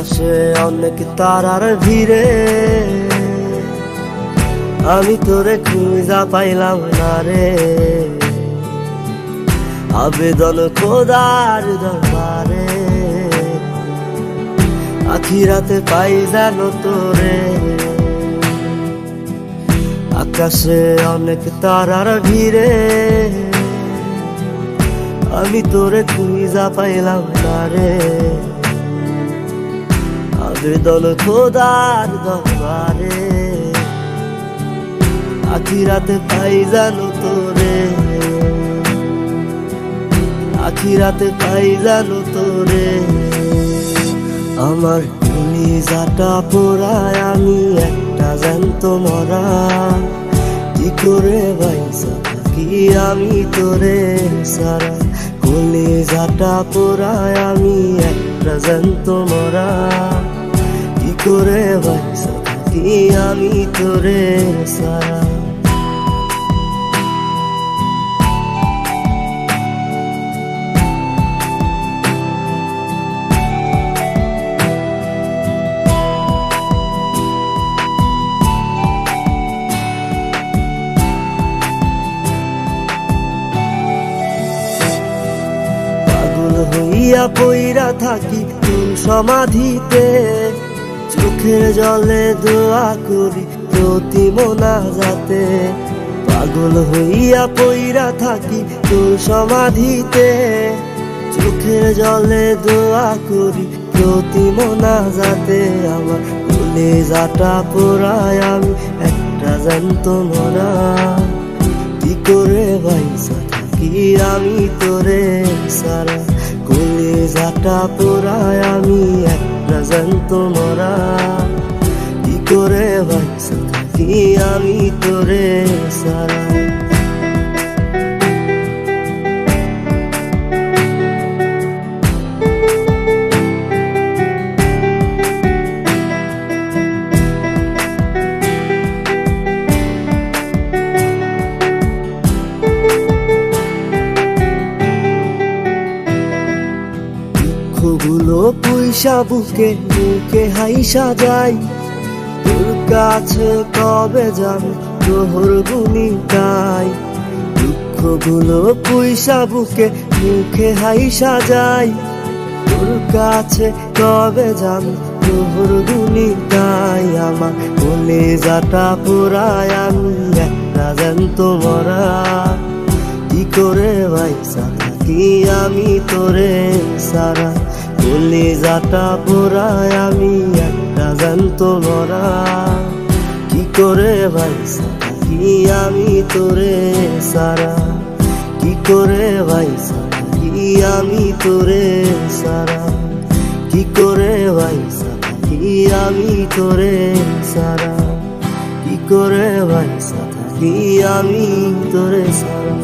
আকাশে অনেক তারার ভিড়ে আমি তোরে খুঁজা পাইলাম না রে। আবেদন খোদার দরবারে আখিরাতে পাই জানো তোরে। আকাশে অনেক তারার ভিড়ে আমি তোরে খুঁজা পাইলাম না রে। আবেদন খোদার দরবারে আখিরাতে পাই জানো তোরে। আখিরাতে পাই জানো তোরে। আমার কলিজাটা পোড়ায় আমি একটা জ্যান্ত মরা। কি করে বাইসা থাকি আমি তোরে সারা। কলিজাটা পোড়ায় আমি একটা জ্যান্ত মরা। কি করে বাইসা থাকি আমি তোরে সারা। হইয়া পইরা থাকি তোর সমাধিতে, চোখের জলে দোয়া করি প্রতি মোনাজাতে। পাগল হইয়া পইরা থাকি তোর সমাধিতে, চোখের জলে দোয়া করি প্রতি মোনাজাতে। আমার কলিজাটা পোড়ায় আমি একটা জ্যান্ত মরা। কি করে বাইসা থাকি আমি তোরে সারা। কলিজাটা পোড়ায় আমি একটা জ্যান্ত মরা। কি করে বাইসা থাকি আমি তোরে সারা। গুলো পয়সা বুকে মুখে হাইসা যাই, তোর কাছে কবে যাবে তোর গুনি গাই। দুঃখগুলো পয়সা বুকে মুখে হাইসা যাই, তোর কাছে কবে যাবে তোর গুনি গাই। আমার কলিজাটা পোড়ায় আমি একটা জ্যান্ত মরা। কি করে বাইসা থাকি আমি তোরে সারা। কলিজাটা পোড়ায় আমি একটা জ্যান্ত মরা। কি করে বাইসা থাকি আমি তোরে সারা। কি করে বাইসা থাকি আমি তোরে সারা। কি করে বাইসা থাকি আমি তোরে সারা। কি করে বাইসা থাকি আমি তোরে সারা।